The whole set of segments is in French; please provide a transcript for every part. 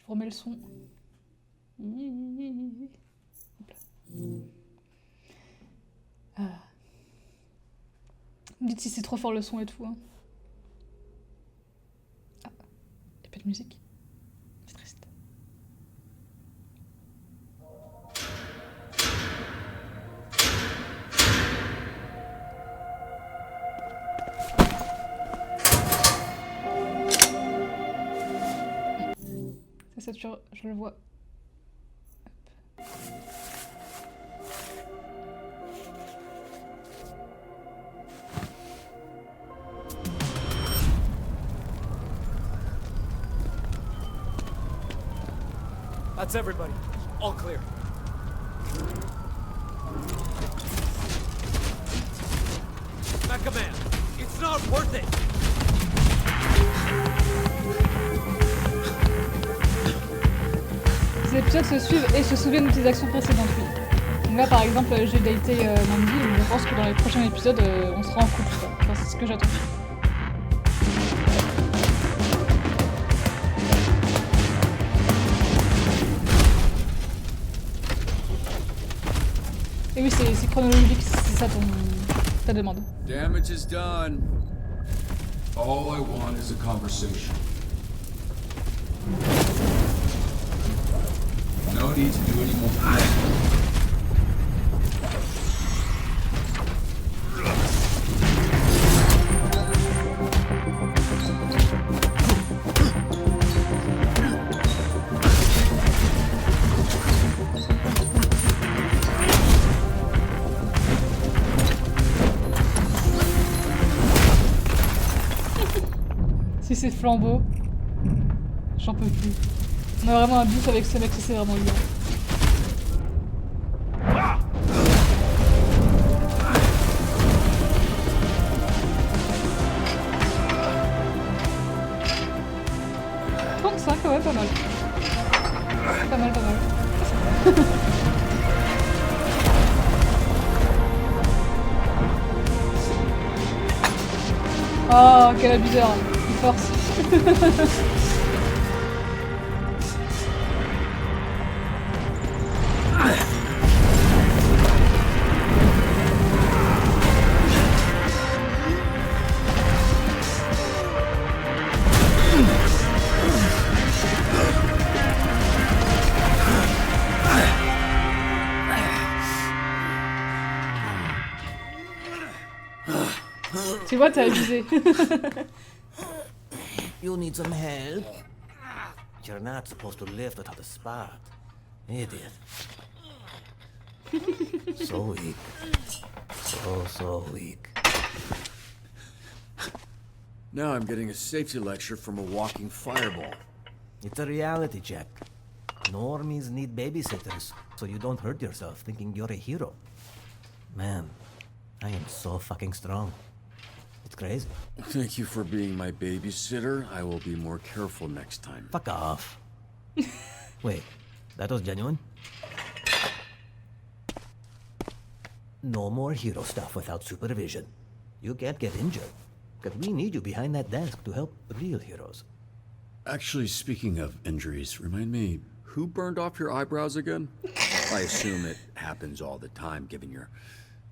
Faut remettre le son. Hop là. Ah. Dites si c'est trop fort le son et tout. Hein. Ah, y'a pas de musique. C'est triste. Ça sature, je le vois. That's everybody. All clear. Mecha Man, it's not worth it. Ces épisodes se suivent et se souviennent de tes actions précédentes, oui. Donc là, par exemple, j'ai daté Mandy, donc je pense que dans les prochains épisodes, on sera en couple, quoi. Enfin, c'est ce que j'attends. Et oui, c'est chronologique, c'est ça ta demande. Damage is done. All I want is a conversation. No need to do any more fighting. Si c'est flambeau, j'en peux plus. On a vraiment un bif avec ce mec, c'est vraiment bien. Ouais, pas mal. Pas mal, pas mal. Oh, quel abuseur. Il force. Tu vois, t'as abusé. You need some help? You're not supposed to lift without a spot. Idiot. So weak. So weak. Now I'm getting a safety lecture from a walking fireball. It's a reality check. Normies need babysitters, so you don't hurt yourself thinking you're a hero. Man, I am so fucking strong. It's crazy. Thank you for being my babysitter. I will be more careful next time. Fuck off. Wait, that was genuine? No more hero stuff without supervision. You can't get injured. Because we need you behind that desk to help real heroes. Actually, speaking of injuries, remind me, who burned off your eyebrows again? I assume it happens all the time, given your,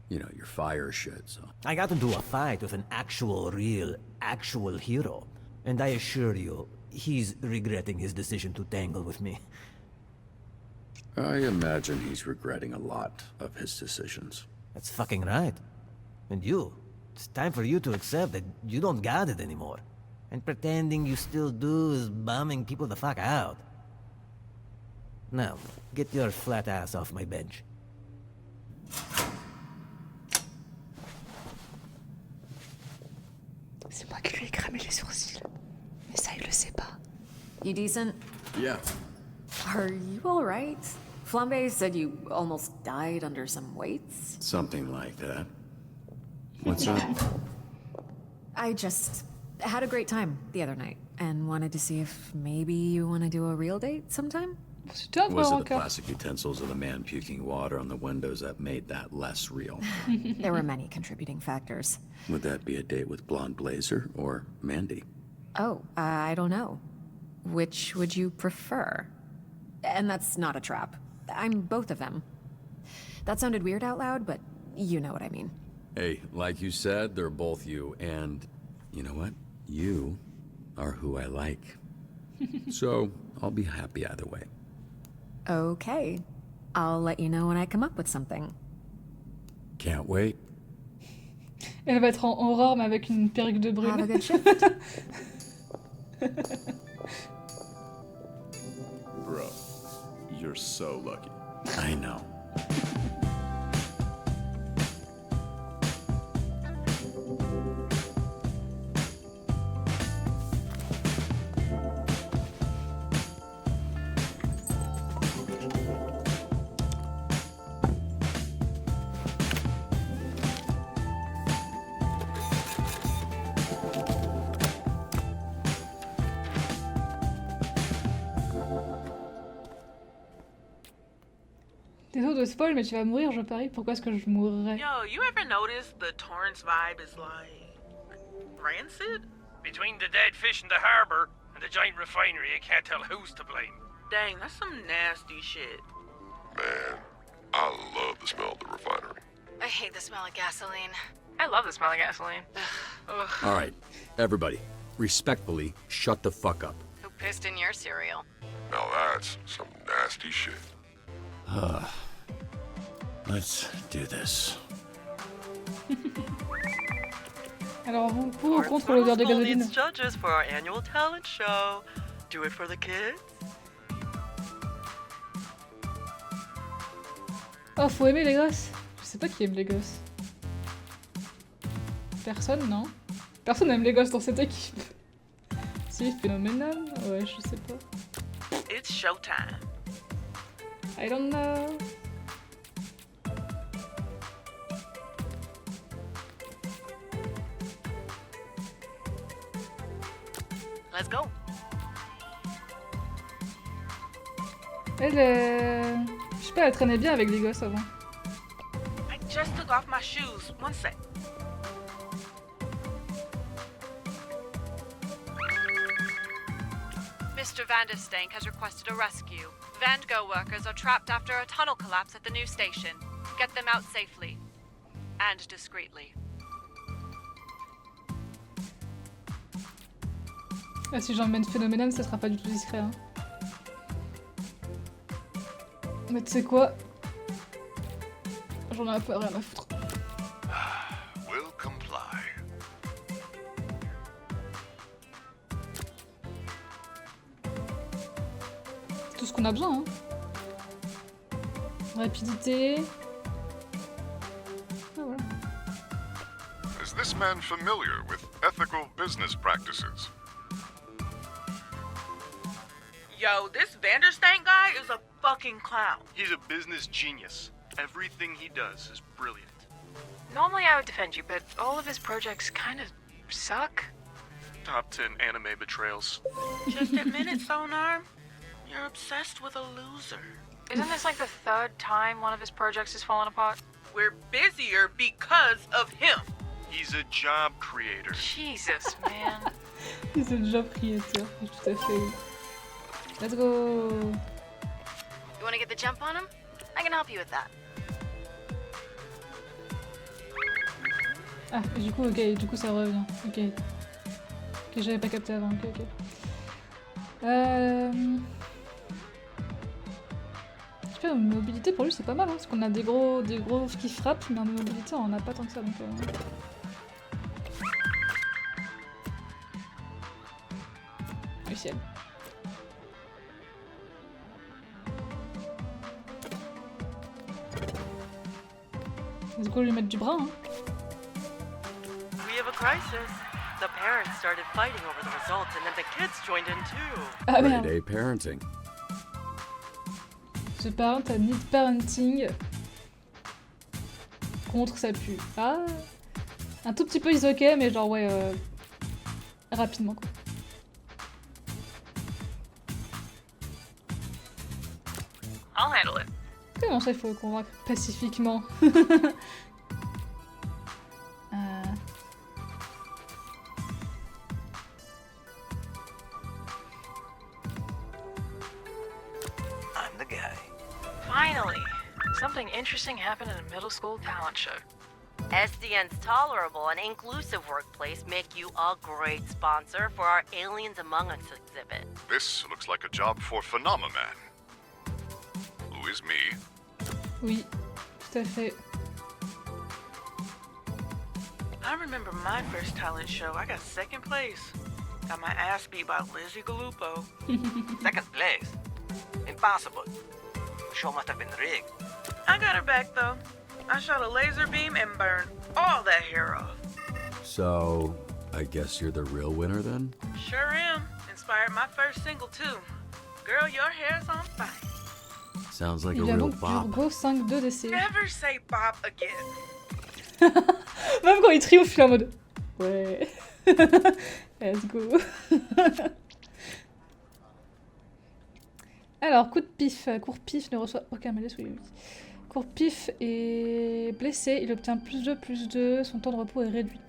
your fire shit, so... I got into a fight with an actual hero. And I assure you, he's regretting his decision to tangle with me. I imagine he's regretting a lot of his decisions. That's fucking right. And it's time for you to accept that you don't got it anymore. And pretending you still do is bumming people the fuck out. Now, get your flat ass off my bench. C'est moi qui lui ai cramé les sourcils. Mais ça, il le sait pas. You decent? Yeah. Are you alright? Flambe said you almost died under some weights. Something like that. What's up? I just had a great time the other night and wanted to see if maybe you want to do a real date sometime? C'était un peu Was it the rancœur. plastic utensils or the man puking water on the windows that made that less real? There were many contributing factors. Would that be a date with Blonde Blazer or Mandy? Oh, I don't know. which would you prefer? And that's not a trap. I'm both of them. That sounded weird out loud, but you know what I mean. Hey, like you said, they're both you, and you know what? You are who I like. So, I'll be happy either way. Okay. I'll let you know when I come up with something. Can't wait. Elle va être en Aurore, mais avec une perruque de Have a brune. good shift. Bro, you're so lucky. I know. Désolé de spoil, mais tu vas mourir, je parie. Pourquoi est-ce que je mourrais? Yo, you ever notice the Torrance vibe is like rancid? Between the dead fish in the harbor and the giant refinery, I can't tell who's to blame. Dang, that's some nasty shit. Man, I love the smell of the refinery. I hate the smell of gasoline. I love the smell of gasoline. Ugh. All right, everybody, respectfully, shut the fuck up. Who pissed in your cereal? Now that's some nasty shit. Let's do this. Alors, vous pour ou contre l'odeur de gasoline? Judges for our annual talent show. Do it for the kids. Oh, faut aimer les gosses. Je sais pas qui aime les gosses. Personne, non? Personne aime les gosses dans cette équipe. Si, phénoménal? Ouais, je sais pas. It's showtime. I don't know. Let's go. Elle, je sais pas, elle traînait bien avec les gosses avant. I just took off my shoes. One sec. Mr. Vanderstank has requested a rescue. Vandgo workers are trapped after a tunnel collapse at the new station. Get them out safely. And discreetly. Ah, si j'emmène Phénoménal, ça sera pas du tout discret. Hein. Mais tu sais quoi? J'en ai un peu rien à foutre. Will comply. C'est tout ce qu'on a besoin. Hein. Rapidité. Ah, voilà. Is this man familiar with ethical business practices? Yo, this Vanderstank guy is a fucking clown. He's a business genius. Everything he does is brilliant. Normally I would defend you, but all of his projects kind of suck. Top 10 anime betrayals. Just admit it, Sonar. You're obsessed with a loser. Isn't this like the third time one of his projects has fallen apart? We're busier because of him. He's a job creator. Jesus, man. C'est déjà propriétaire, tout à fait. Let's go. You wanna get the jump on him? I can help you with that. Ah, du coup, ok, du coup ça revient. Ok. Ok, j'avais pas capté avant, ok, ok. Je sais pas, mobilité pour lui c'est pas mal, hein, parce qu'on a des gros qui frappent, mais en mobilité on en a pas tant que ça, donc... Ciel. Let's go lui mettre du bras, hein. We have a crisis. The parents started fighting over the results, and then the kids joined in too. Ah Grade merde. A parenting. Ce parent a need parenting contre sa pu. Ah, un tout petit peu is ok, mais genre ouais, rapidement quoi. I'll handle it. Comment ça il faut le convaincre pacifiquement? Finally! Something interesting happened in a middle school talent show. SDN's tolerable and inclusive workplace make you a great sponsor for our Aliens Among Us exhibit. This looks like a job for Phenomenon. Who is me? Oui, tout à fait. I remember my first talent show. I got second place. Got my ass beat by Lizzie Gallupo. Second place? Impossible. The show must have been rigged. I got her back though. I shot a laser beam and burned all that hair off. So, I guess you're the real winner then? Sure am. Inspired my first single too. Girl, your hair's on fire. Sounds like Il a vient real donc bop. d'Urgo 5-2 d'essai. Never say bop again. Même quand il triomphe, il est en mode... Ouais... Let's go. Alors, coup de pif. Court-pif ne reçoit aucun malus. Oui, oui. Court-pif est blessé. Il obtient +2/+2. Son temps de repos est réduit.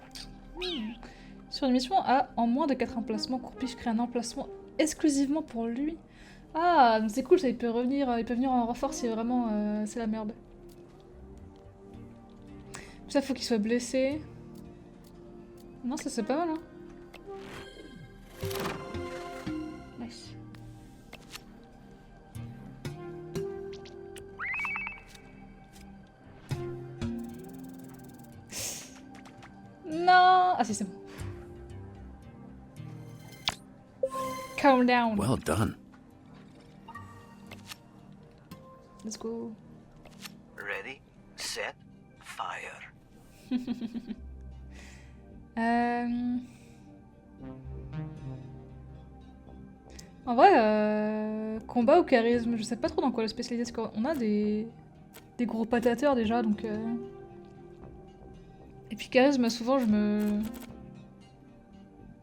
Sur une mission à en moins de 4 emplacements, Court-pif crée un emplacement exclusivement pour lui. Ah, c'est cool, ça, il peut venir en renfort si vraiment c'est la merde. Ça, faut qu'il soit blessé. Non, ça c'est pas mal, hein. Nice. Non. Ah si, c'est bon. Calm down. Well done. Let's go. Ready, set, fire. En vrai, combat ou charisme, je sais pas trop dans quoi le spécialiser, parce qu'on a des gros patateurs déjà, donc... Et puis charisme, souvent je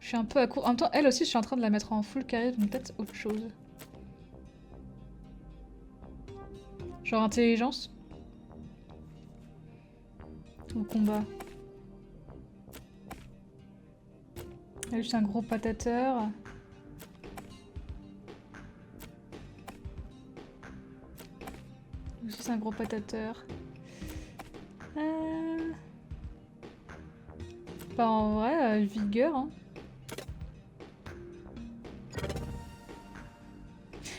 suis un peu à court. En même temps, elle aussi, je suis en train de la mettre en full charisme, donc peut-être autre chose. Genre intelligence. Ou combat. Elle est juste un gros patateur. Aussi, c'est un gros patateur. Bah en vrai, vigueur. Hein.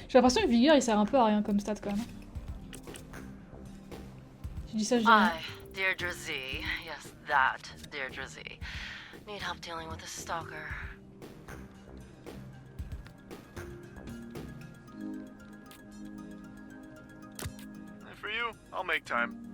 J'ai l'impression que vigueur il sert un peu à rien comme stat quand même. Je dis ça, je dis rien. I, Deirdre Z, yes, that Deirdre Z, need help dealing with a stalker. And for you, I'll make time.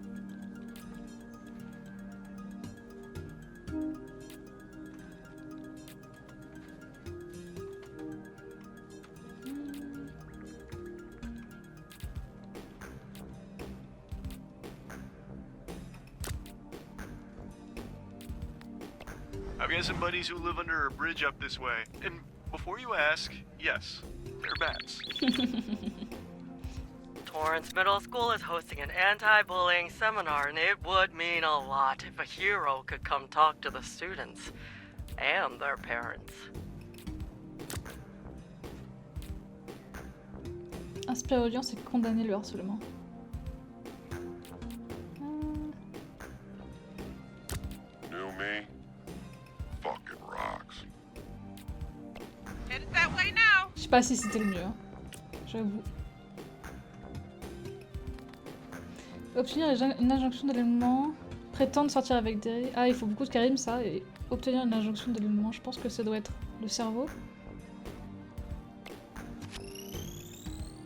I've got some buddies who live under a bridge up this way, and before you ask, yes, they're bats. Torrance Middle School is hosting an anti-bullying seminar, and it would mean a lot if a hero could come talk to the students and their parents. Inspirer l'audience et condamner le harcèlement. New me? Fucking rocks. Headed that way now. Je sais pas si c'était le mieux, hein. J'avoue. Obtenir une injonction d'élément. Prétendre sortir avec des... Ah, il faut beaucoup de charisme, ça. Et obtenir une injonction d'élément, je pense que ça doit être le cerveau.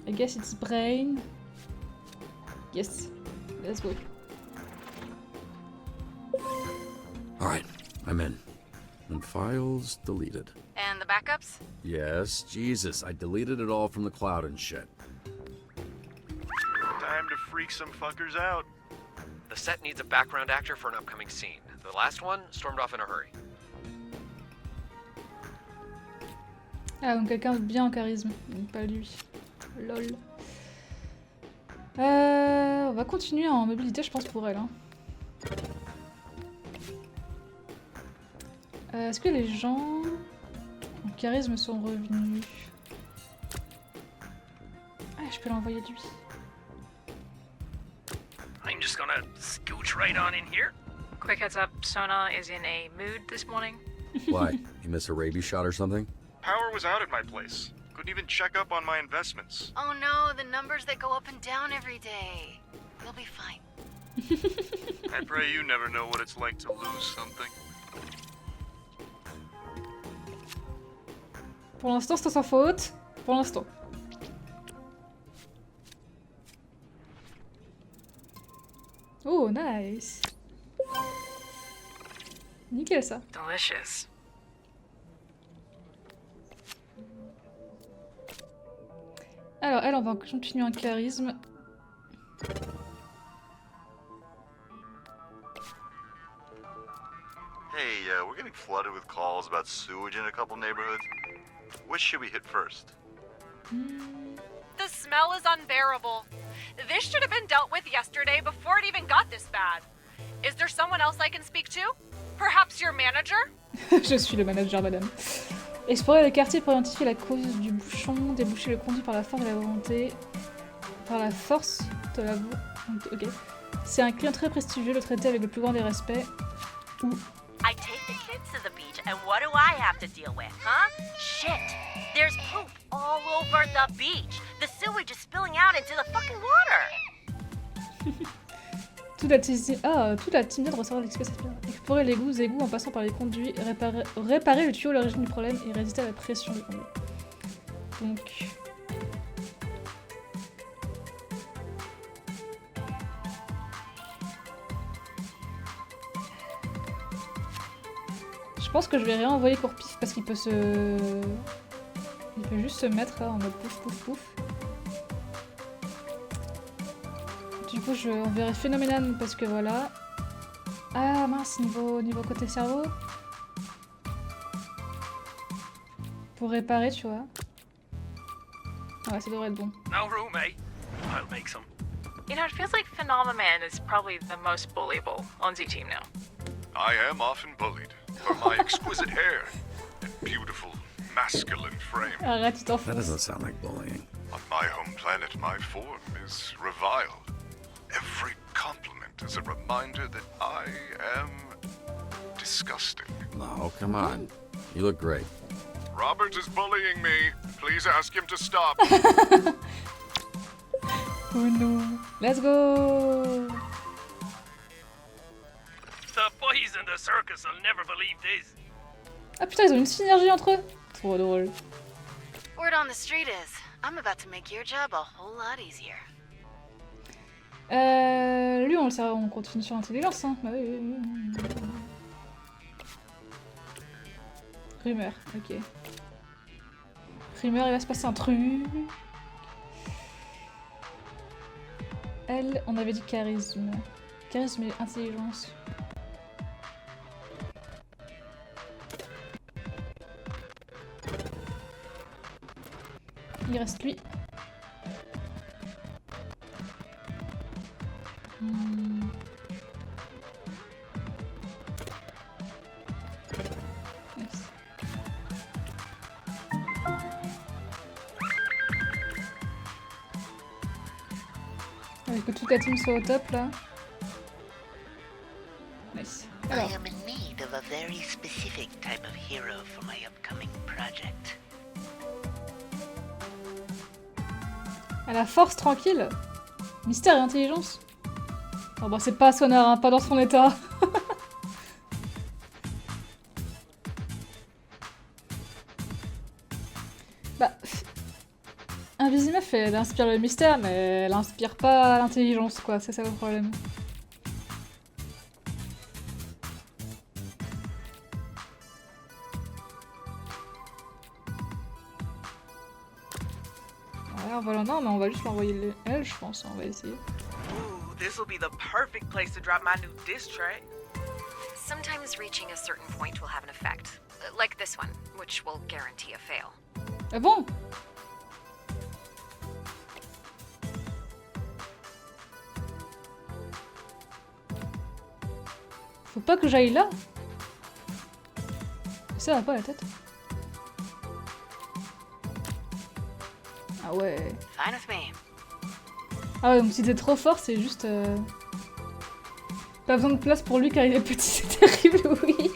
I guess it's brain. Yes. Let's go. Alright, I'm in. And files deleted. And the backups? Yes, Jesus, I deleted it all from the cloud and shit. Time to freak some fuckers out. The set needs a background actor for an upcoming scene. The last one stormed off in a hurry. Ah, donc quelqu'un de bien en charisme. Donc pas lui. Lol. On va continuer en mobilité, je pense, pour elle. Hein. Est-ce que les gens en charisme sont revenus? Ah, je peux l'envoyer lui. just gonna scooch right on in here. Quick heads up, Sona is in a mood this morning. Why? You miss a rabies shot or something? Power was out at my place. Couldn't even check up on my investments. Oh no, the numbers that go up and down every day. You'll be fine. I pray you never know what it's like to lose something. Pour l'instant, c'est sans faute. Pour l'instant. Oh, nice. Nickel ça. Delicious. Alors, elle, on va continuer un charisme. Hey, we're getting flooded with calls about sewage in a couple neighborhoods. Which should we hit first? The smell is unbearable. This should have been dealt with yesterday before it even got this bad. Is there someone else I can speak to? Perhaps your manager? Je suis le manager, madame. Explorer le quartier pour identifier la cause du bouchon, déboucher le conduit par la force de la volonté. Par la force de la volonté. Ok. C'est un client très prestigieux, le traiter avec le plus grand des respects. Ou. I take the kids to the beach, and what do I have to deal with, huh? Shit! There's poop all over the beach. The sewage is spilling out into the fucking water. Toute la team vient de recevoir l'express. Explorer les égouts en passant par les conduits, réparer le tuyau à l'origine du problème et résister à la pression du conduit. Donc. Je pense que je vais réenvoyer Courpif parce qu'il peut se. Il peut juste se mettre là en mode pouf pouf pouf. Du coup, je enverrai Phénoménal parce que voilà. Ah mince, niveau côté cerveau. Pour réparer, tu vois. Ah ouais, ça devrait être bon. No room, eh? I'll make some. You know, it feels like Phenomenon is probably the most bullyable on Z-Team now. I am often bullied for my exquisite hair and beautiful masculine frame. Arrête, tu t'en fous. That doesn't sound like bullying. On my home planet, my form is reviled. Every compliment is a reminder that I am disgusting. No, come on. You look great. Robert is bullying me. Please ask him to stop. Oh no. Let's go. The boys in the circus will never believe this. Ah putain, ils ont une synergie entre eux. Trop drôle. Word on the street is, I'm about to make your job a whole lot easier. Lui, on continue sur l'intelligence, hein. Bah oui. Rumeur, ok. Rumeur, il va se passer un truc. Elle, on avait dit charisme. Charisme et intelligence. Il reste lui. Nice. Que toute la team soit au top là. Nice. Alors. I am in need of a very specific type of hero for my upcoming project. À la force tranquille. Mystère et intelligence. Oh bah c'est pas Sonar, hein, pas dans son état. Bah... Invisimef, elle inspire le mystère, mais elle inspire pas l'intelligence, quoi. C'est ça le problème. Ouais, voilà, non, mais on va juste l'envoyer elle, je pense. On va essayer. Ooh, this will be the perfect place to drop my new diss track. Sometimes reaching a certain point will have an effect. Like this one, which will guarantee a fail. Ah bon? Faut pas que j'aille là. Ça va pas la tête. Ah ouais. Fine with me. Ah ouais, donc si t'es trop fort, c'est juste... Pas besoin de place pour lui car il est petit, c'est terrible, oui.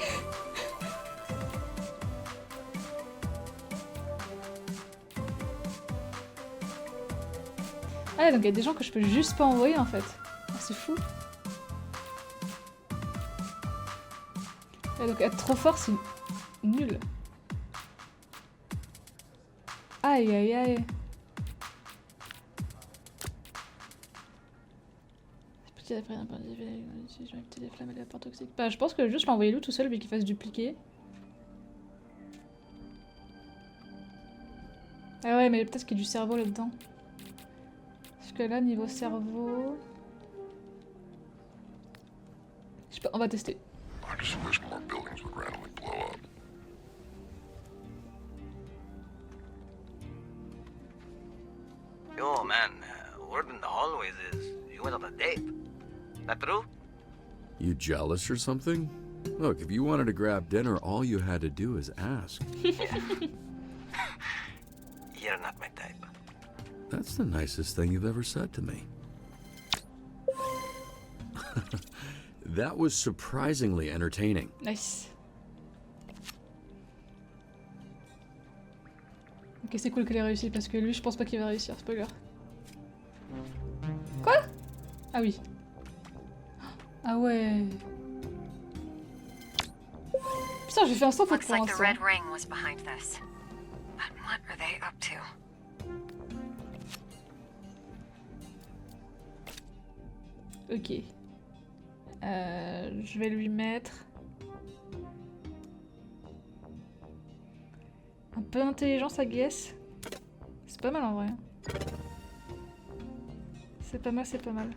Ah, donc il y a des gens que je peux juste pas envoyer en fait. Oh, c'est fou. Et donc être trop fort, c'est nul. Aïe aïe aïe. Petit après un point de vue, je vais éviter les flammes et les apports toxiques. Bah, je pense que juste l'envoyer l'eau tout seul, mais qu'il fasse dupliquer. Ah ouais, mais peut-être qu'il y a du cerveau là-dedans. Parce que là, niveau cerveau... Je sais pas, on va tester. I just wish more buildings would randomly blow up. Yo, man, word in the hallways is you went on a date. That true? You jealous or something? Look, if you wanted to grab dinner, all you had to do is ask. You're not my type. That's the nicest thing you've ever said to me. That was surprisingly entertaining. Nice. Ok, c'est cool qu'elle ait réussi parce que lui, je pense pas qu'il va réussir. Spoiler. Quoi? Ah oui. Ah ouais. Putain, j'ai fait un sans faute Looks pour like the l'instant. Red Ring was behind this. But what are they up to? Ok. Je vais lui mettre... un peu d'intelligence, I guess. C'est pas mal en vrai. C'est pas mal, c'est pas mal.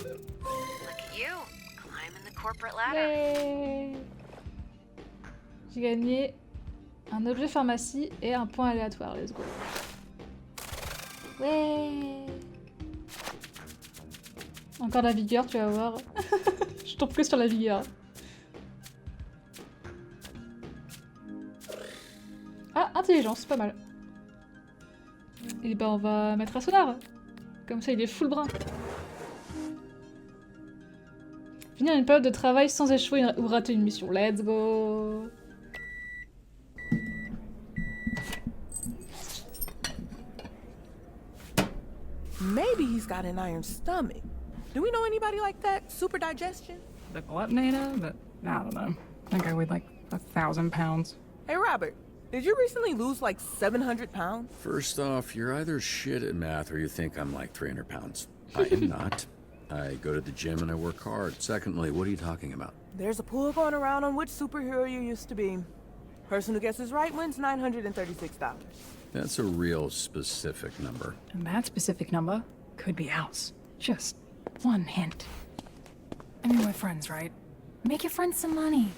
Look at you, climbing the corporate ladder. Ouais. J'ai gagné un objet pharmacie et un point aléatoire. Let's go. Ouais. Encore la vigueur, tu vas voir. Je tombe que sur la vigueur. Ah, intelligence, pas mal. Et ben on va mettre un sonar. Comme ça il est full brun. Finir une période de travail sans échouer ou rater une mission. Let's go. Maybe he's got an iron stomach. Do we know anybody like that? Super digestion? The glutonator? But I don't know. I think I weighed like 1,000 pounds. Hey, Robert, did you recently lose like 700 pounds? First off, you're either shit at math or you think I'm like 300 pounds. I am not. I go to the gym and I work hard. Secondly, what are you talking about? There's a pool going around on which superhero you used to be. Person who guesses right wins $936. That's a real specific number. And that specific number could be ours. Just one hint. I mean, we're friends, right? Make your friends some money.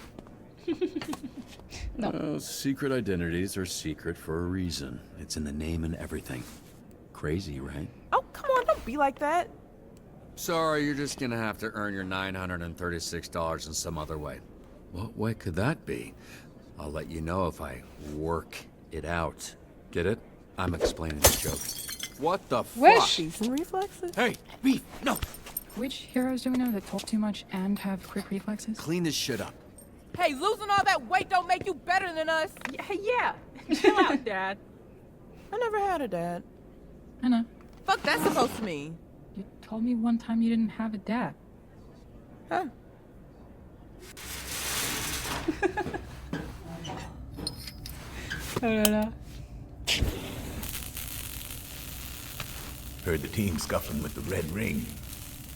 No. Secret identities are secret for a reason. It's in the name and everything. Crazy, right? Oh, come on, don't be like that. Sorry, you're just gonna have to earn your $936 in some other way. What way could that be? I'll let you know if I work it out. Get it? I'm explaining the joke. What the fuck? Decent reflexes. Hey, Beef, no! Which heroes do we know that talk too much and have quick reflexes? Clean this shit up. Hey, losing all that weight don't make you better than us. Yeah. Chill out, Dad. I never had a dad. I know. Fuck that's supposed to mean? You told me one time you didn't have a dad. Huh? Oh là là. Heard the team scuffling with the Red Ring.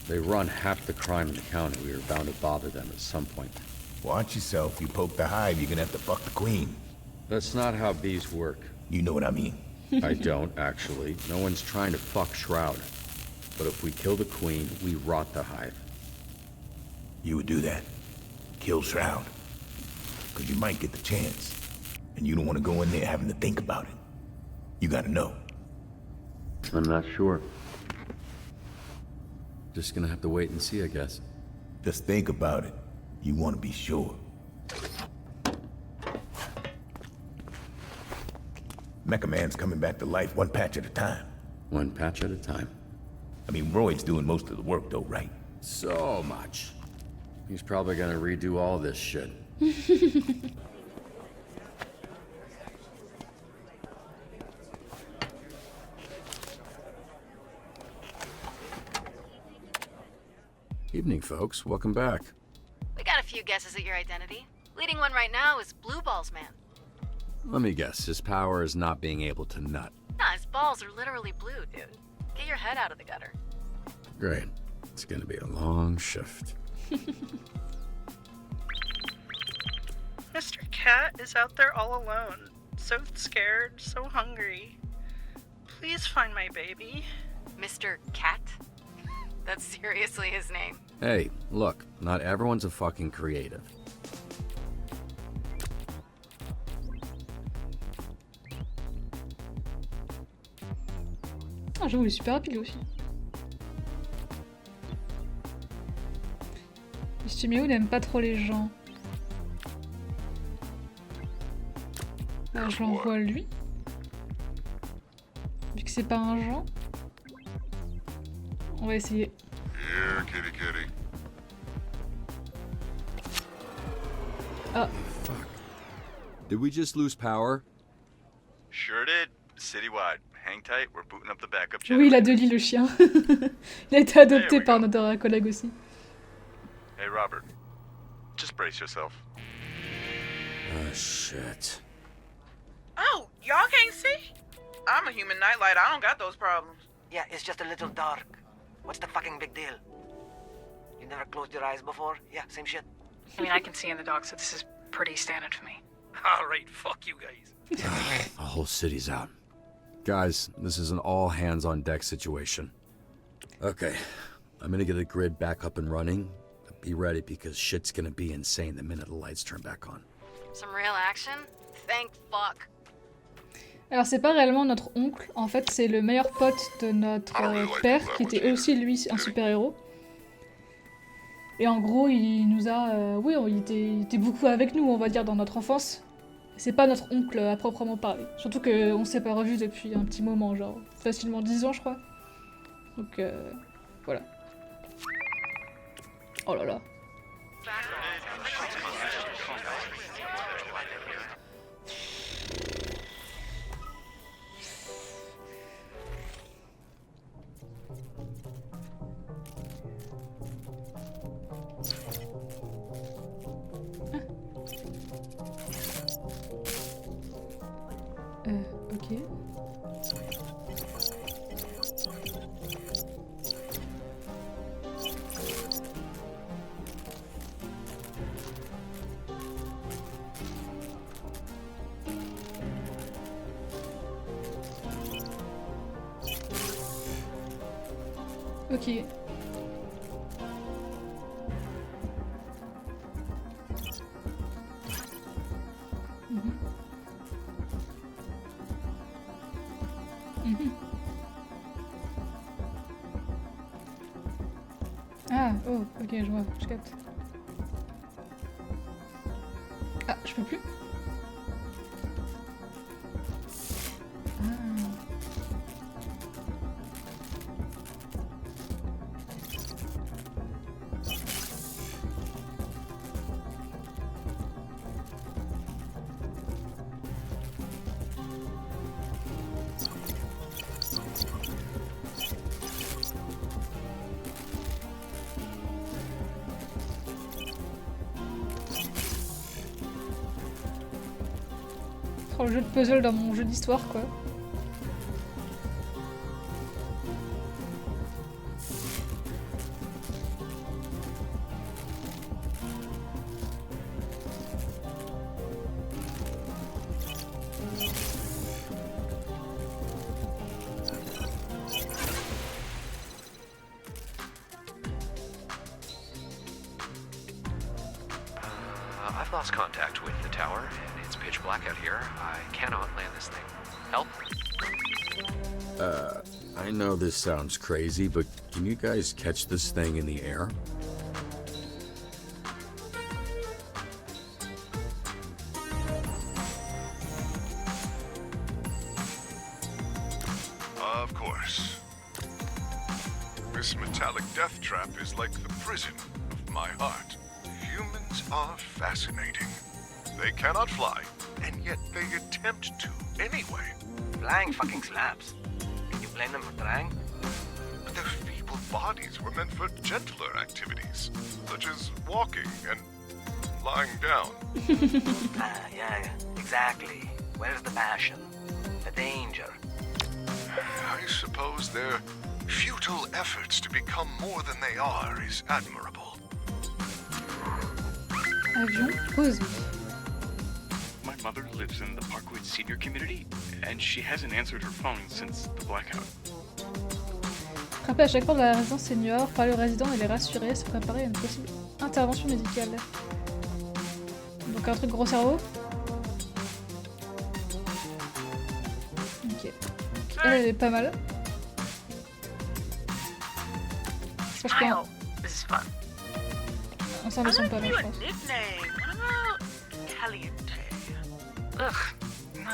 They run half the crime in the county. We are bound to bother them at some point. Watch yourself. You poke the hive, you're gonna have to fuck the queen. That's not how bees work. You know what I mean. I don't, actually. No one's trying to fuck Shroud. But if we kill the queen, we rot the hive. You would do that. Kill Shroud. Because you might get the chance. And you don't want to go in there having to think about it. You gotta know. I'm not sure. Just gonna have to wait and see, I guess. Just think about it. You want to be sure. Mecha Man's coming back to life one patch at a time. One patch at a time. I mean, Royd's doing most of the work though, right? So much. He's probably gonna redo all this shit. Evening, folks. Welcome back. We got a few guesses at your identity. Leading one right now is Blue Balls Man. Let me guess. His power is not being able to nut. Nah, his balls are literally blue, dude. Get your head out of the gutter. Great. It's gonna be a long shift. Mr. Cat is out there all alone. So scared, so hungry. Please find my baby. Mr. Cat? That's seriously his name. Hey, look. Not everyone's a fucking creative. Ah, j'avoue, il est super rapide lui aussi. Shimeou n'aime pas trop les gens. Bah, je l'envoie lui. Vu que c'est pas un genre. On va essayer. Here, kitty kitty. Ah. Fuck. Did we just lose power? Sure did. Citywide. Hang tight, we're booting up the backup Oui, il a deux lits le chien. Il a été adopté par notre collègue aussi. Hey Robert, just brace yourself. Oh shit. Oh, y'all can't see? I'm a human nightlight. I don't got those problems. Yeah, it's just a little dark. What's the fucking big deal? You never closed your eyes before? Yeah, same shit. I mean, I can see in the dark, so this is pretty standard for me. Alright, fuck you guys. The whole city's out. Guys, this is an all-hands-on-deck situation. Okay, I'm gonna get the grid back up and running. Be ready because shit's gonna be insane the minute the lights turn back on. Some real action? Thank fuck. Alors c'est pas réellement notre oncle, en fait c'est le meilleur pote de notre père qui était aussi lui un super-héros. Et en gros il nous a... oui, il était beaucoup avec nous on va dire dans notre enfance. C'est pas notre oncle à proprement parler. Surtout qu'on s'est pas revus depuis un petit moment, genre facilement 10 ans je crois. Donc voilà. Oh là là. Ok. Ok. Mhm. Mhm. Ah, oh, ok, je vois, je capte. Ah, je peux plus? Ah. Trop le jeu de puzzle dans mon jeu d'histoire, quoi. I've lost contact with the tower, and it's pitch black out here. I cannot land this thing. Help? I know this sounds crazy, but can you guys catch this thing in the air? course. This metallic death trap is like the prison of my heart. Humans are fascinating. They cannot fly, and yet they attempt to anyway. Flying fucking slaps. Can you blame them for trying? Their feeble bodies were meant for gentler activities, such as walking and lying down. Yeah, exactly. Where's the passion? The danger? I suppose their futile efforts to become more than they are is admirable. Avion, pause. My mother lives in the Parkwood senior community, and she hasn't answered her phone since the blackout. Frapper à chaque porte de la résidence senior, parler aux résidents et les rassurer, se préparer à une possible intervention médicale. Donc un truc gros cerveau. Ok. Elle est pas mal. Je pense qu'on... This is fun. Ensemble, ils sont pas mal, je pense. Nickname. What about Caliente? Ugh. No.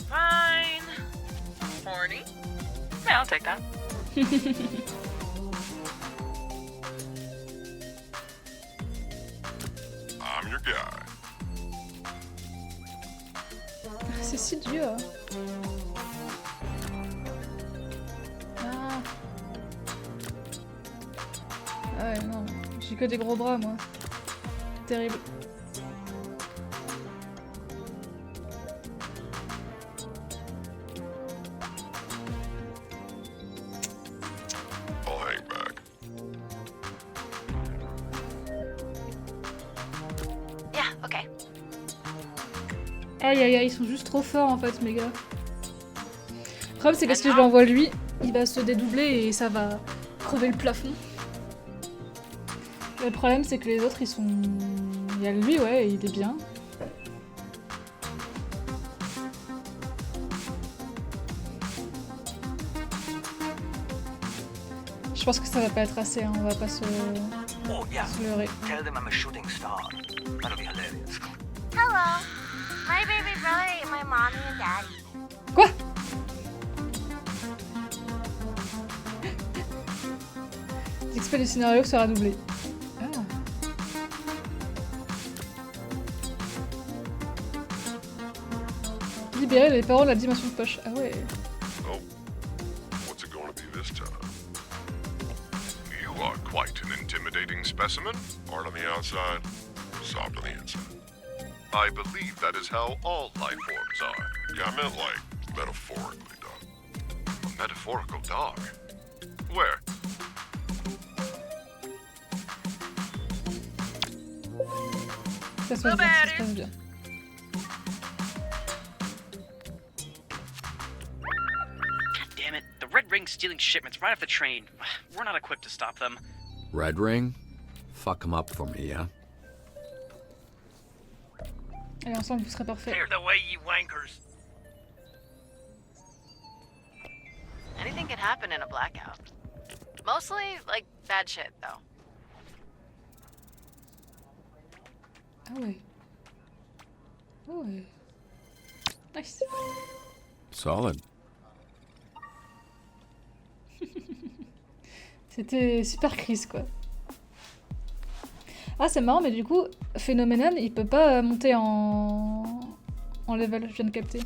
Fine. Horny? Yeah, I'll take that. I'm your guy. C'est si dur. Ah. Ah ouais, non. J'ai que des gros bras, moi. Terrible. I'll hang back. Yeah, okay. Aïe aïe aïe, ils sont juste trop forts en fait, mes gars. Le problème, c'est que si je l'envoie lui, il va se dédoubler et ça va crever le plafond. Le problème, c'est que les autres, ils sont... Il y a lui, ouais, il est bien. Je pense que ça va pas être assez, hein. On va pas se... Oh, yeah. se leurrer. Tell them I'm a shooting star. That'll be hilarious. Hello. My baby brother ate my mommy and daddy. Quoi? L'expert du scénario sera doublé. Ah. Libérer les parents de la dimension de poche. Ah ouais. Oh, what's it gonna be this time? You are quite an intimidating specimen. Hard on the outside, soft on the inside. I believe that is how all life forms are. Yeah, I meant like metaphorically, dog. A metaphorical dog? Where? Ça se passe bien, ça se passe bien. God damn it. The Red Ring's stealing shipments right off the train. We're not equipped to stop them. Red Ring? Fuck him up for me, yeah? Allez, ensemble, vous serez parfait. Clear the way, you wankers. Anything can happen in a blackout. Mostly, like, bad shit, though. Ah ouais. Ah ouais. Nice. Solid. C'était super Chris, quoi. Ah, c'est marrant, mais du coup, Phenomenon, il peut pas monter en level, je viens de capter.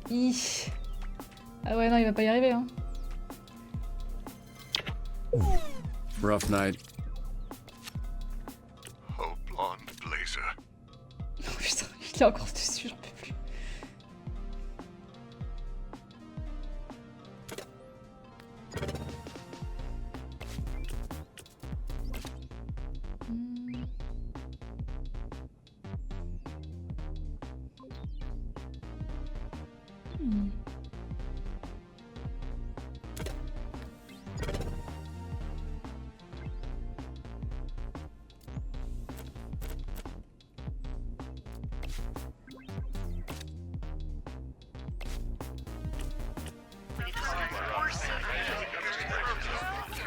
Ih. Ah ouais, non, il va pas y arriver, hein. Rough night. Oh, blonde blazer. Oh putain, il est encore dessus, j'en peux plus.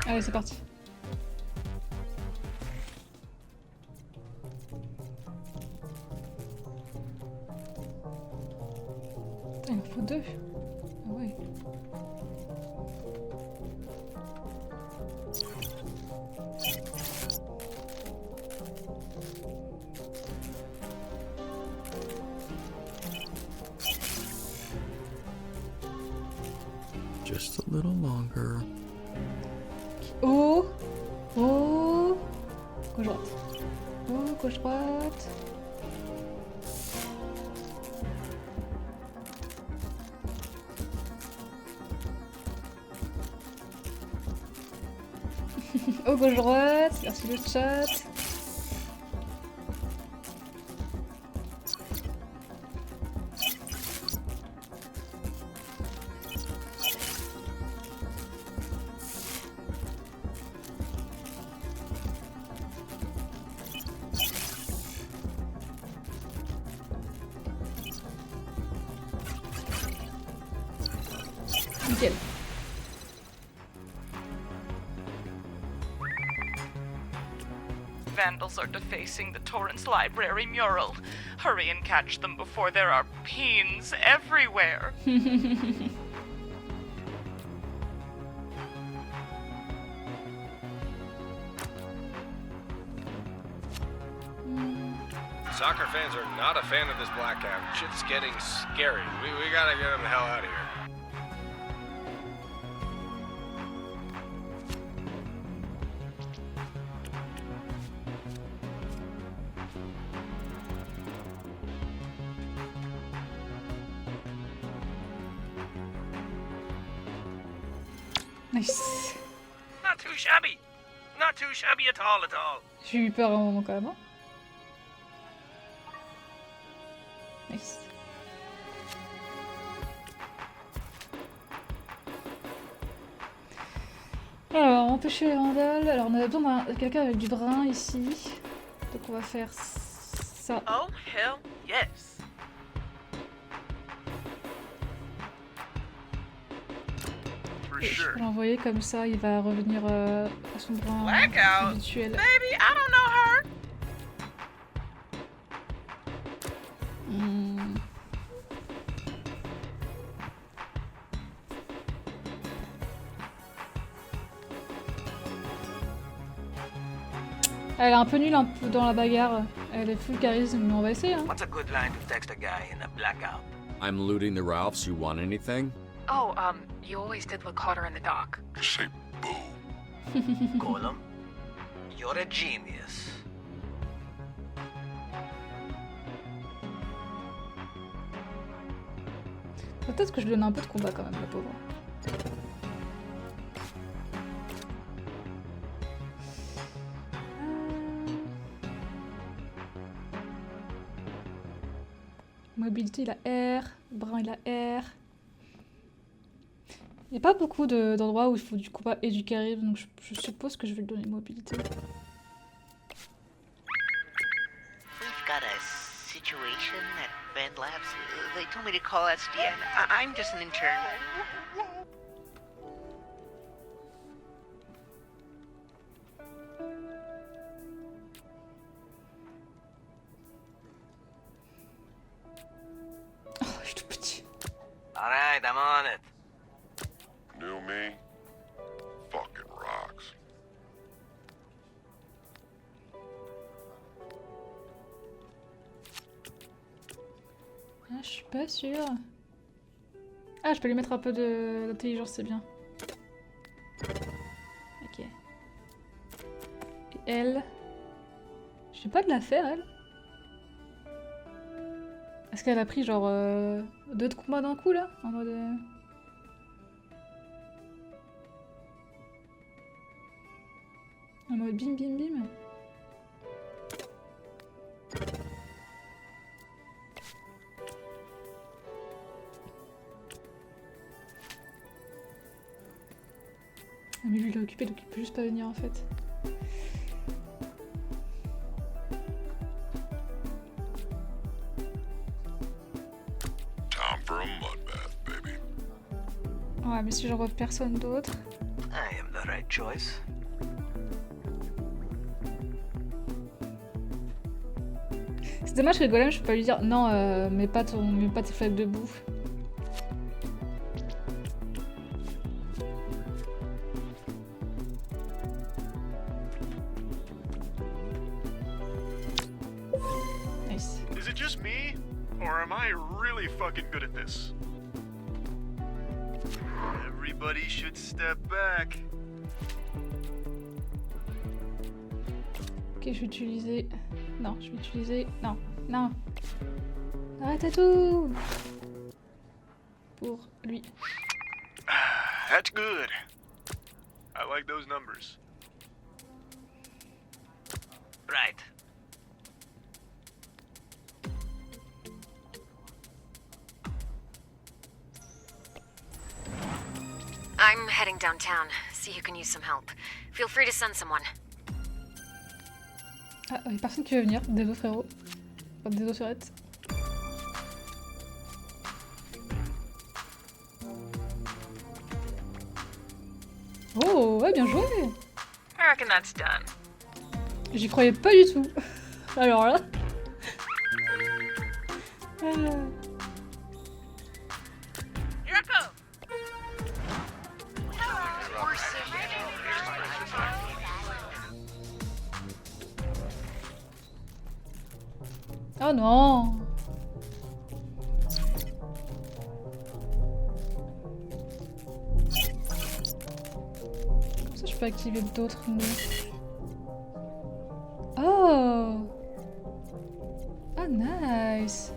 Allez, c'est parti. little longer. Oh. Oh. Gauche droite. Oh, gauche droite. Oh, gauche droite. Merci le chat. Nickel. Vandals are defacing the Torrance Library mural. Hurry and catch them before there are peens everywhere. Soccer fans are not a fan of this blackout. Shit's getting scary. We gotta get them the hell out of here. Nice. Not too shabby. Not too shabby at all, at all. J'ai eu peur à un moment quand même. Hein. Nice. Alors, empêcher les vandales. Alors, on a besoin de quelqu'un avec du brin ici. Donc, on va faire ça. Oh, hell yes. Et je peux l'envoyer comme ça, il va revenir à son brin Blackout? habituel. Baby, I don't know her. Elle est un peu nulle un peu dans la bagarre. Elle est full charisme, mais on va essayer. Hein. What's a good line to text a guy in a blackout? I'm looting the Ralphs. You want anything? Oh, you always did look hotter in the dock. Just say boo. Golem, you're a genius. Peut-être que je lui donne un peu de combat quand même, la pauvre. Mobilité, il a R. Brun, il a R. Il n'y a pas beaucoup d'endroits où il faut du combat et du charisme, donc je suppose que je vais lui donner mobilité. We've got a situation at Band Labs. They told me to call SDN. I'm just an intern. Oh, je suis tout petit. Alright, I'm on it. New me? Fucking rocks. Ah, je suis pas sûre. Ah, je peux lui mettre un peu d'intelligence, c'est bien. Ok. Et elle... Je sais pas de la faire, elle. Est-ce qu'elle a pris genre 2 de combats d'un coup, là? En mode... En mode bim bim bim. Ah, mais lui il est occupé donc il peut juste pas venir en fait. Time for a mud bath, baby. Ouais mais si j'en vois personne d'autre. I am the right choice. C'est dommage que Golem je peux pas lui dire non mets pas tes flaques de boue. Nice. Is it just me? Or am I really fucking good at this? Every Everybody should step back. Ok, je vais utiliser... Non, je vais utiliser... Non, non. Arrêtez tout. Pour lui. That's good. I like those numbers. Right. I'm heading downtown. See who can use some help. Feel free to send someone. Ah, il y a personne qui veut venir. Désolé frérot. Enfin, désolé Surette. Oh, ouais, bien joué. I reckon that's done. J'y croyais pas du tout. Alors là... Oh non. Comment ça je peux activer d'autres noms? Oh. Ah nice.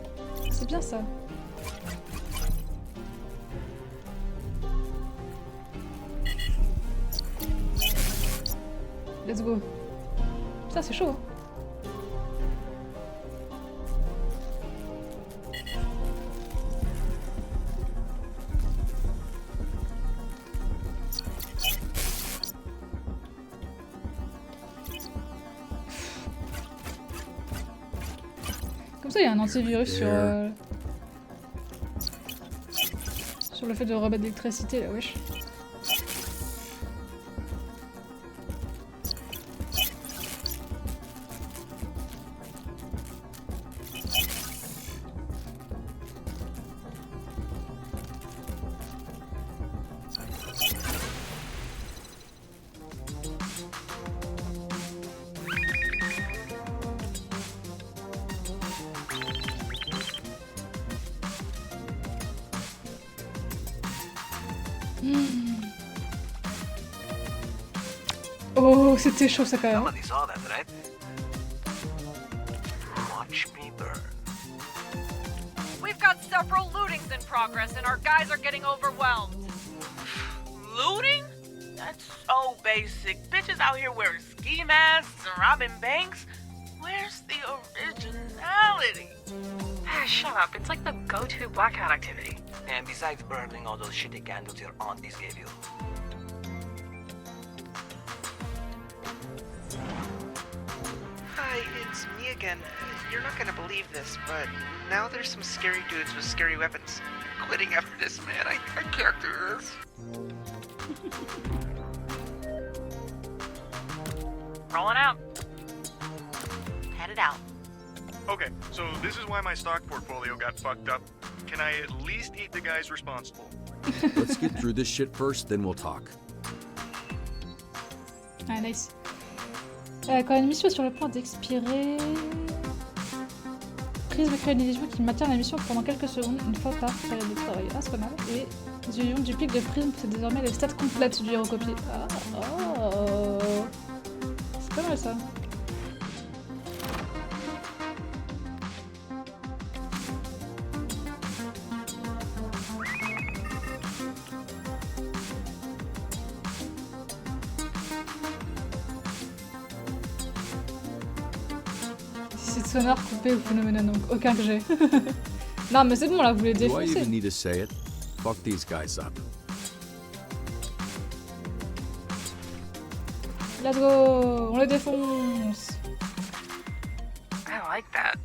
C'est bien ça. Let's go. Ça c'est chaud. Comme ça, il y a un antivirus sur le fait de rebattre l'électricité là, wesh. Oh, c'était chaud ça quand même. Somebody saw that, right? Watch me burn. We've got several lootings in progress and our guys are getting overwhelmed. Looting? That's so basic. Bitches out here wearing ski masks and robbing banks. Where's the originality? Ah, shut up. It's like the go-to blackout activity. And besides burning all those shitty candles your aunties gave you. Hi, it's me again. You're not gonna believe this, but now there's some scary dudes with scary weapons. Quitting after this, man. I can't do this. Rolling out. Headed out. Okay, so this is why my stock portfolio got fucked up. Can I at least eat the guys responsible? Let's get through this shit first, then we'll talk. Ah, nice. Quand une mission est sur le point d'expirer... Prisme crée une illusion qui maintient la mission pendant quelques secondes, une fois par période de travail. Ah, c'est pas mal. Et les illusions du pic de Prisme possèdent désormais les stats complètes du héros copié. Ah, oh. C'est pas mal ça. Sonore coupé ou phénoménal, donc aucun que j'ai. Non mais c'est bon là, vous les Do I défoncez. even need to say it? Fuck these guys up. Let's go, on les défonce. I like that.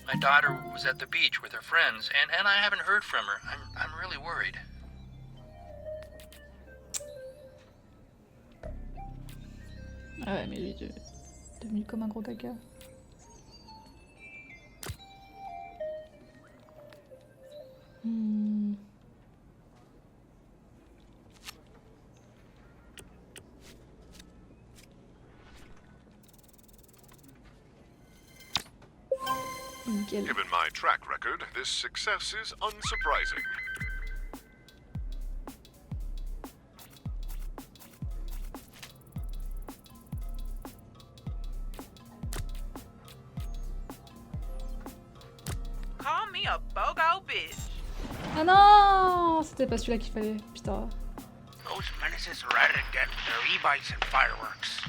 My daughter was at the beach with her friends, and I haven't heard from her. I'm really worried. Ah ouais, mais lui, devenu comme un gros caca. Hmm. Nickel. Given my track record, this success is unsurprising. Call me a bogo bitch. Ah non, c'était pas celui-là qu'il fallait. Putain. Those menaces are at it again with their e-bikes and fireworks.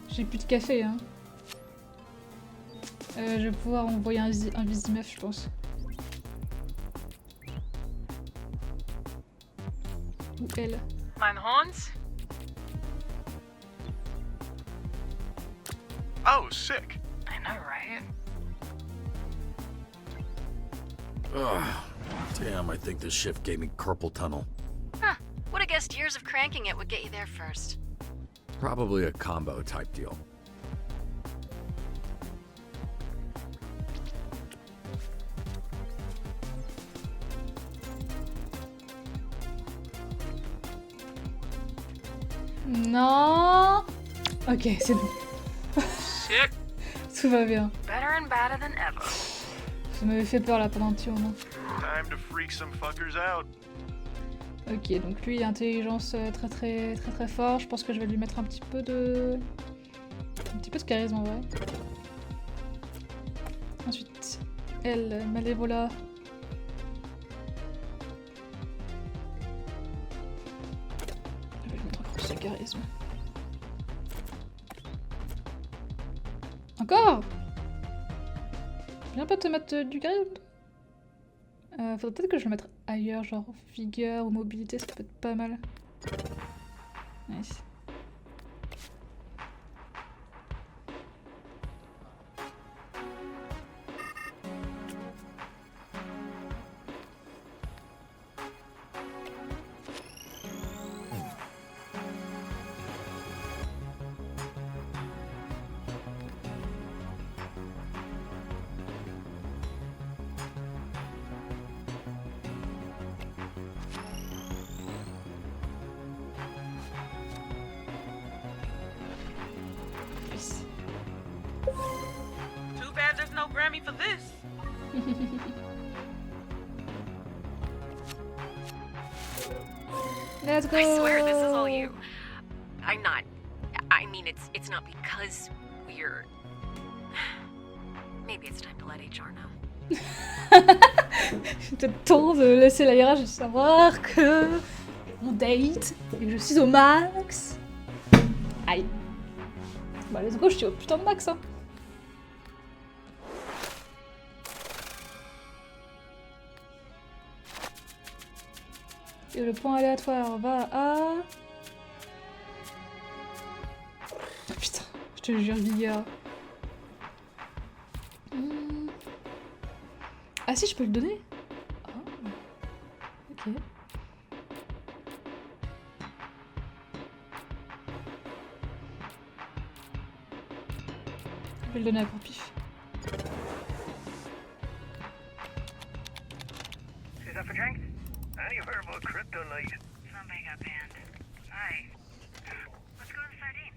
J'ai plus de café, hein. Je vais pouvoir envoyer un Vizimef, je pense. Ou elle. Mein Hans? Oh, sick. I know, right? Ugh. Damn, I think this shift gave me carpal tunnel. Huh. Would have guessed years of cranking it would get you there first. Probably a combo type deal. Non. Ok, c'est bon. Sick. Tout va bien. Better and badder than ever. Ça m'avait fait peur là pendant un petit moment. Time to freak some fuckers out. Ok, donc lui, intelligence très fort. Je pense que je vais lui mettre un petit peu de charisme en vrai. Ensuite, elle, Malévola. Je vais lui mettre encore plus de charisme. Encore? Viens pas te mettre du charisme? Faudrait peut-être que je le mette ailleurs, genre vigueur ou mobilité, ça peut être pas mal. Nice. Too bad there's no Grammy for this. Let's go. I swear this is all you. I'm not. I mean, it's not because we're. Maybe it's time to let HR know. C'est peut-être temps de laisser la hiérarchie savoir que on date et que je suis au max. Aïe. Bah let's go, je suis au putain de max hein. Et le point aléatoire va à... Oh, putain, je te jure, vigueur. Ah si, je peux le donner. Oh. Ok. Je vais le donner à Courpif. Is that for drinks? I ain't heard about kryptonite. Somebody got banned. Hi. Let's go to Sardine.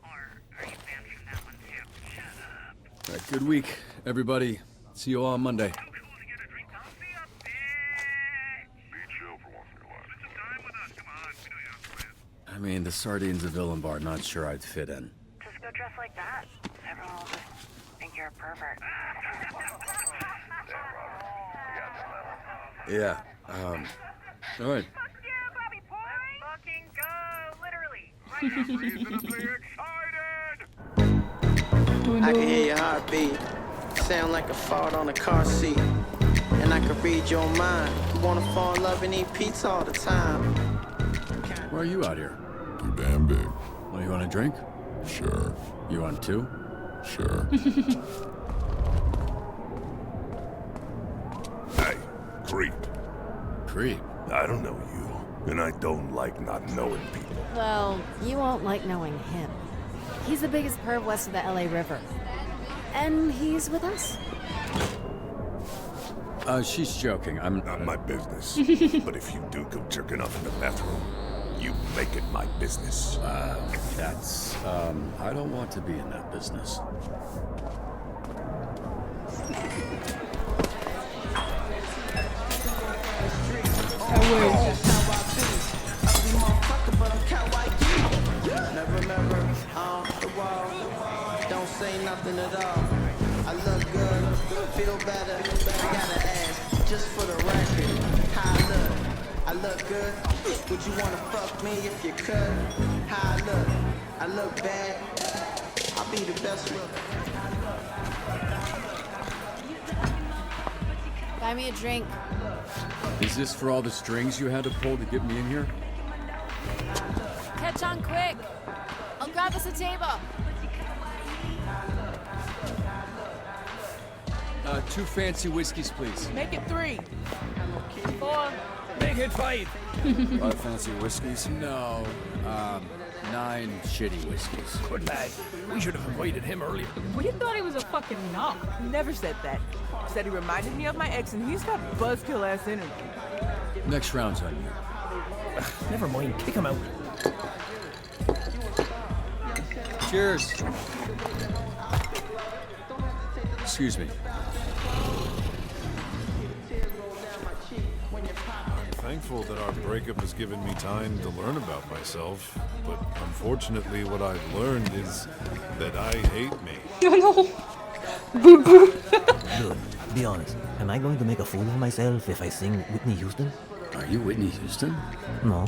Or are you banned from that one too? Shut up. All right, good week, everybody. See you all on Monday. I mean, the Sardines of Villenbar, not sure I'd fit in. Just go dress like that. Everyone will just think you're a pervert. Yeah, all right. Fucking go, literally. I can hear your heartbeat. Sound like a fart on a car seat. And I can read your mind. You wanna fall in love and eat pizza all the time. Why are you out here? Too damn big. Well, you want a drink? Sure. You want two? Sure. Hey, creep. Creep? I don't know you, and I don't like not knowing people. Well, you won't like knowing him. He's the biggest perv west of the LA River. And he's with us. She's joking. I'm... Not my business. But if you do go jerking off in the bathroom, You make it my business. I don't want to be in that business. Never remember the wall. Don't say nothing at all. I look good, feel better. I gotta ask, just for the record, how I look. I look good. Would you wanna fuck me if you could? How I look. I look bad. I'll be the best look. Buy me a drink. Is this for all the strings you had to pull to get me in here? Catch on quick. I'll grab us a table. 2 fancy whiskeys, please. Make it 3. 4. Make it 5. 5 fancy whiskeys? No. 9 shitty whiskeys. Good lad. We should have avoided him earlier. We thought he was a fucking knock. Never said that. Said he reminded me of my ex and he's got buzzkill ass energy. Next round's on you. Never mind. Kick him out. Cheers. Excuse me. I'm thankful that our breakup has given me time to learn about myself, but unfortunately what I've learned is that I hate me. Oh no! Boo boo! Dude, be honest. Am I going to make a fool of myself if I sing Whitney Houston? Are you Whitney Houston? No.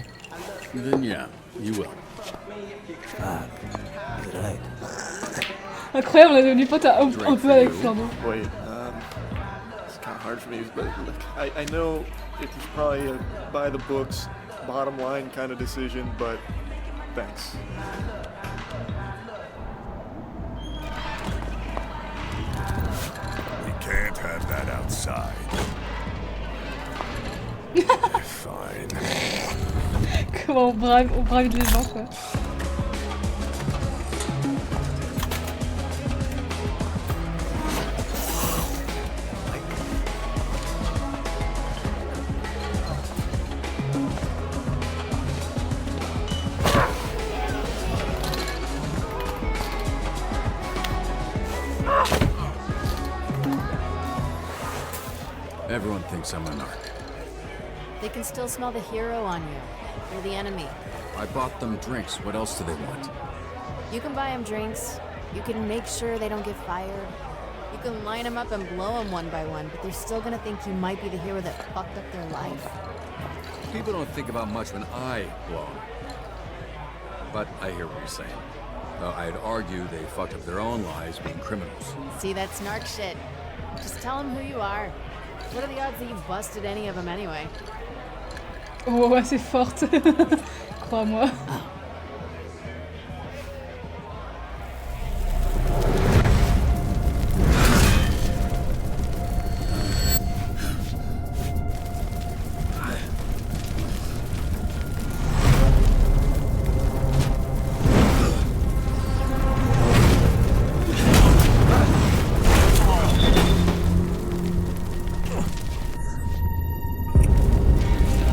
Then yeah, you will. Fuck. You're right. Incroyable, on est devenu pote un peu avec Flambeau. Wait, it's kind of hard for me, but look, I know it was probably a by the books, bottom line kind of decision, but thanks. We can't have that outside. Fine. Comment on brave les gens, quoi. Everyone thinks I'm a narc. They can still smell the hero on you. You're the enemy. I bought them drinks. What else do they want? You can buy them drinks. You can make sure they don't get fired. You can line them up and blow them one by one, but they're still gonna think you might be the hero that fucked up their life. People don't think about much when I blow 'em. But I hear what you're saying. I'd argue they fucked up their own lives being criminals. See, that's narc shit. Just tell them who you are. What are the odds that you busted any of them anyway? Oh, ouais, c'est forte. Crois-moi.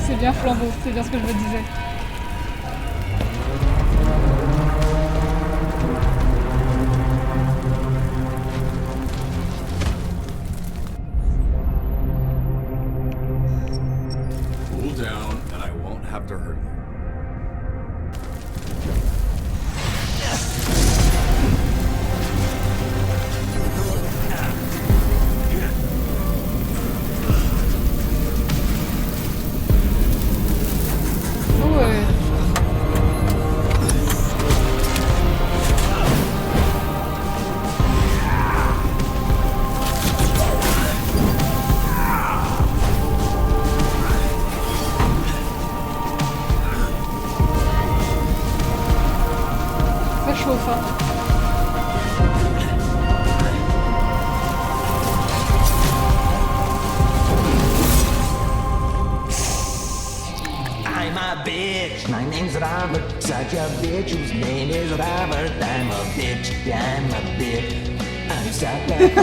C'est bien Flambeau, c'est bien ce que je me disais. Cool down, and I won't have to hurt you. Ça chauffe, hein. I'm a bitch. My name's Robert. Such a bitch whose name is Robert. I'm a bitch. Yeah, I'm a bitch. I'm Sat like a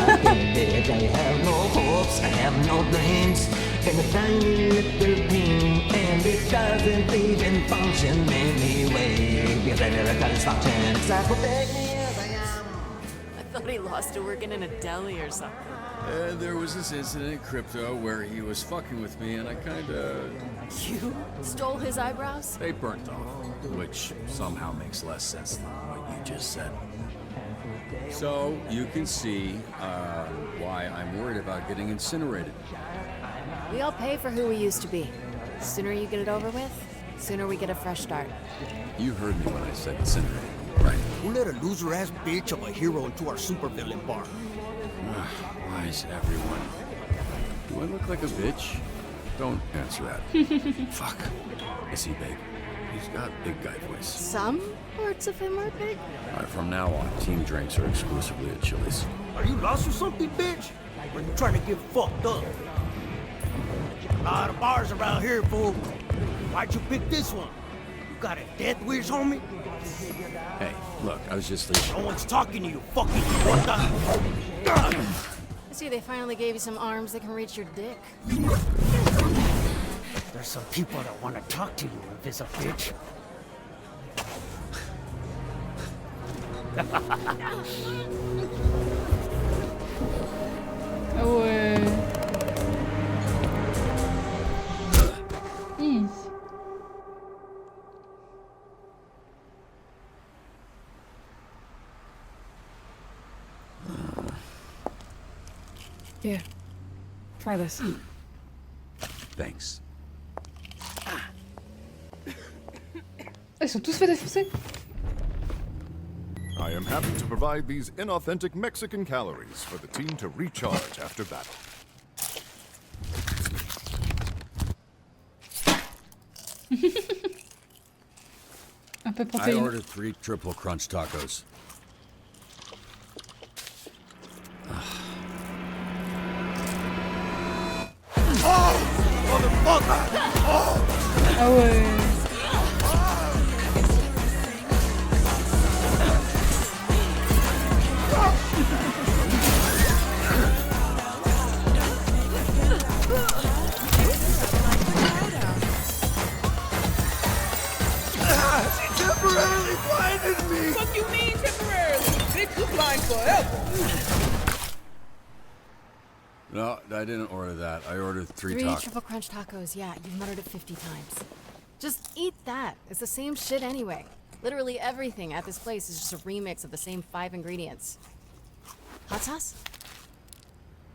bitch. I have no hopes, I have no dreams. And a tiny little thing, and it doesn't even function anyway. Because I never got its function. So protect me as I am. I thought he lost to working in a deli or something. There was this incident in Crypto where he was fucking with me and I kinda... You stole his eyebrows? They burnt off, which somehow makes less sense than what you just said. So, you can see why I'm worried about getting incinerated. We all pay for who we used to be. Sooner you get it over with, sooner we get a fresh start. You heard me when I said incinerated, right? Who let a loser-ass bitch of a hero into our supervillain bar? Why is everyone... Do I look like a bitch? Don't answer that. Fuck. Is he big? He's got big guy voice. Some parts of him are big. Alright, from now on, team drinks are exclusively at Chili's. Are you lost or something, bitch? Or you trying to get fucked up? A lot of bars around here, fool. Why'd you pick this one? You got a death wish, homie? Hey, look, I was just leaving. No one's talking to you, fucking what the? I see they finally gave you some arms that can reach your dick. There's some people that want to talk to you, invisible bitch. Ah ouais. Here, try this. Thanks. Ils sont tous fait défoncer. I am happy to provide these inauthentic Mexican calories for the team to recharge after battle. Un peu I protéine. ordered 3 triple crunch tacos. Ah ouais. Temporarily blinded me! What you mean temporarily? Bitch, you blind forever. No, I didn't order that. I ordered 3 3 tacos. triple crunch tacos, yeah, you've muttered it 50 times. Just eat that. It's the same shit anyway. Literally everything at this place is just a remix of the same 5 ingredients. Hot sauce?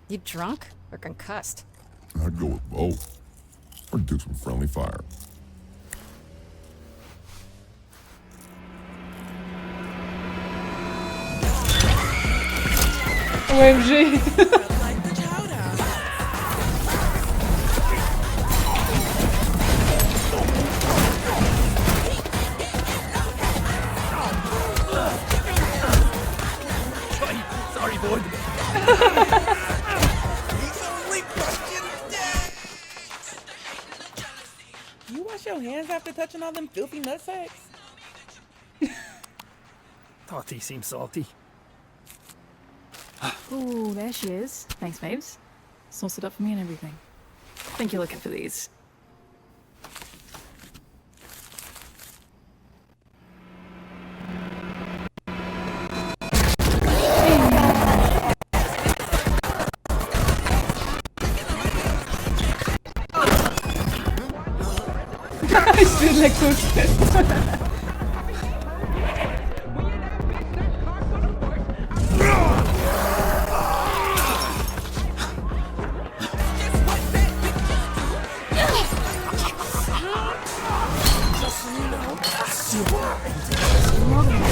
You drunk or concussed? I'd go with both. Or do some friendly fire. OMG. Sorry, boy. You wash your hands after touching all them filthy nutsacks? Tati seems salty. Ooh, there she is. Thanks, babes. Sauced it up for me and everything. Think you're looking for these. Il se fait de la coke.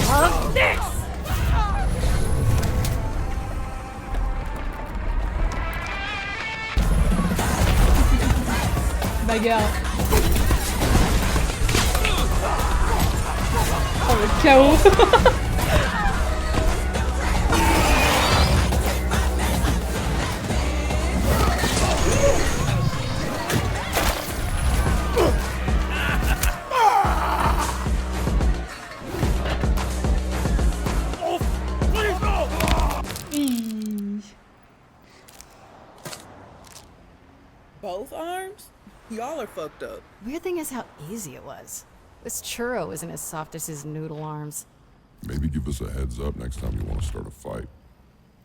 Love this! Bagarre. Oh le chaos. Both arms? Y'all are fucked up. Weird thing is how easy it was. This churro isn't as soft as his noodle arms. Maybe give us a heads up next time you want to start a fight.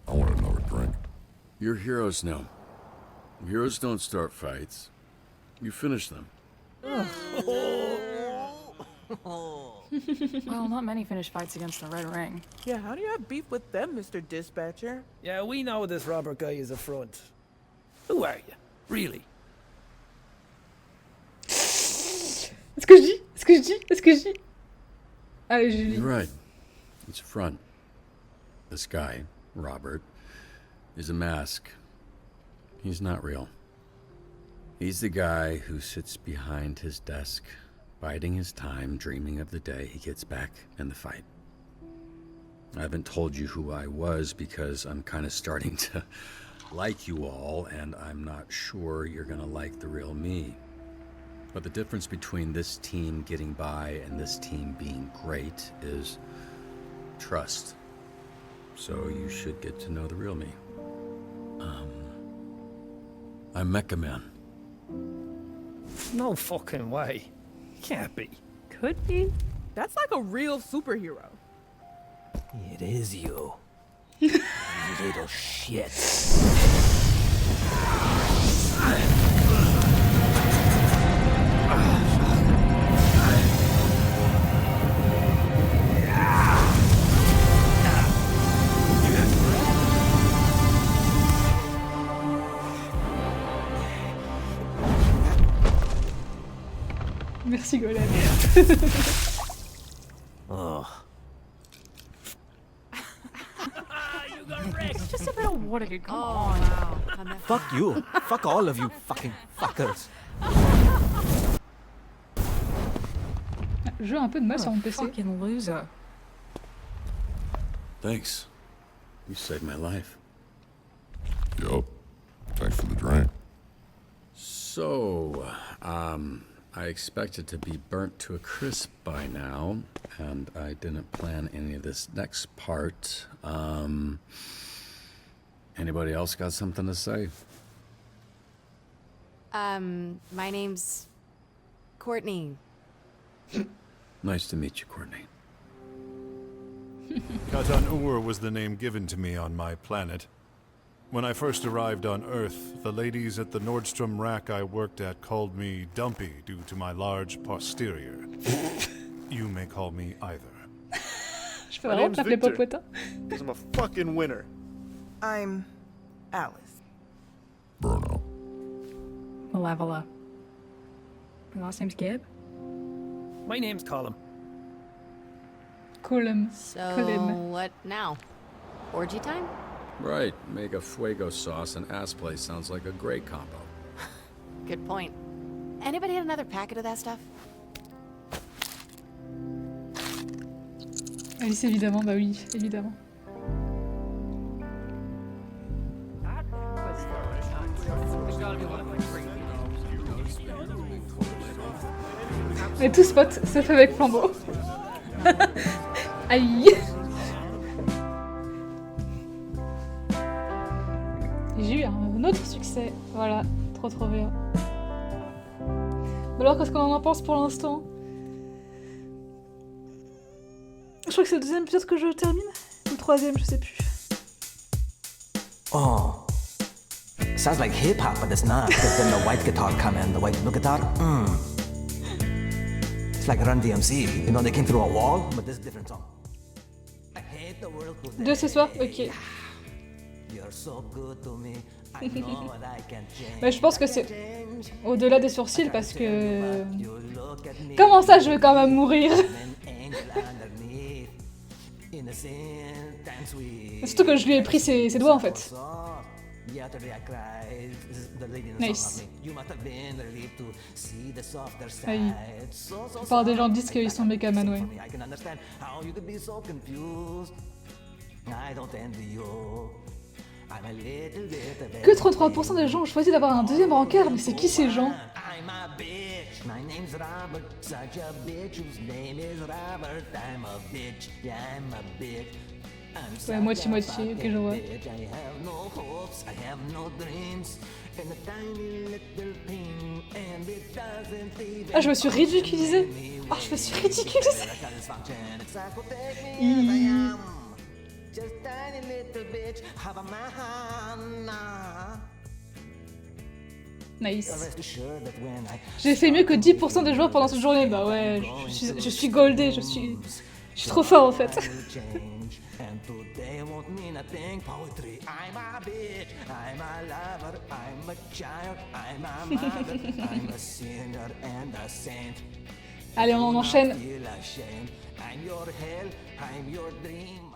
I want another drink. You're heroes now. Heroes don't start fights. You finish them. Well, not many finish fights against the Red Ring. Yeah, how do you have beef with them, Mr. Dispatcher? Yeah, we know this Robert guy is a front. Who are you? Really? Est-ce que je dis? Est-ce que je dis? Est-ce que je dis? Allez, Julie. You're right. It's a front. This guy, Robert, is a mask. He's not real. He's the guy who sits behind his desk, biding his time, dreaming of the day he gets back in the fight. I haven't told you who I was because I'm kind of starting to like you all, and I'm not sure you're gonna like the real me. But the difference between this team getting by and this team being great is trust. So you should get to know the real me. I'm Mecha Man. No fucking way. Can't be. Could be. That's like a real superhero. It is you. You little shit. Merci, Golem. Oh. It's just a bit of water, dude. Come on. Wow. Fuck you. Fuck all of you fucking fuckers. Jeu un peu de mal sur mon PC. Fucking loser. Thanks. You saved my life. Yup. Thanks for the drink. So, I expected to be burnt to a crisp by now, and I didn't plan any of this next part. Anybody else got something to say? My name's Courtney. Nice to meet you, Courtney. Katan-Ur was the name given to me on my planet. When I first arrived on Earth, the ladies at the Nordstrom rack I worked at called me Dumpy due to my large posterior. You may call me either. Je peux vraiment t'appeler Popotin? Because I'm a fucking winner. I'm Alice. Bruno. Malevola. Your last name's Gibb? My name's Colin. Colin. So, Colin. what now? Orgy time? Right, mega fuego sauce and ass play sounds like a great combo. Good point. Anybody had another packet of that stuff? Alice, évidemment, bah oui, évidemment. Et tout spot, sauf avec Flambeau. Aïe. J'ai eu un autre succès. Voilà, trop bien. Alors, qu'est-ce qu'on en pense pour l'instant? Je crois que c'est le deuxième épisode que je termine. Ou le troisième, je sais plus. Oh. Sounds like hip hop, but it's not. Because then the white guitar come in, the white blue guitar. It's like Run DMC. You know, they came through a wall, but this is a different song. I hate the world today. Deux ce soir? Ok. You're so good to me. I know what I can change. Mais je pense que c'est au-delà des sourcils parce que... Comment ça, je veux quand même mourir? Surtout que je lui ai pris ses doigts en fait. Nice. Ah oui. La plupart des gens disent qu'ils sont méga man, ouais. Que 33% des gens ont choisi d'avoir un deuxième rencard, mais c'est qui ces gens? My name's Robert, such a bitch whose name is Robert. I'm a bitch, yeah, I'm a bitch. Ouais, moitié-moitié, ok, je vois. Ah, je me suis ridiculisée. Ah, je me suis ridiculisée. Nice. J'ai fait mieux que 10% des joueurs pendant cette journée. Bah ouais, je suis goldé, je suis trop fort en fait. And today won't mean a thing. Poetry, I'm a bitch, I'm a lover, I'm a child, I'm a mother, I'm a sinner and a saint. Allez, on enchaîne. I'm your hell, I'm your dream.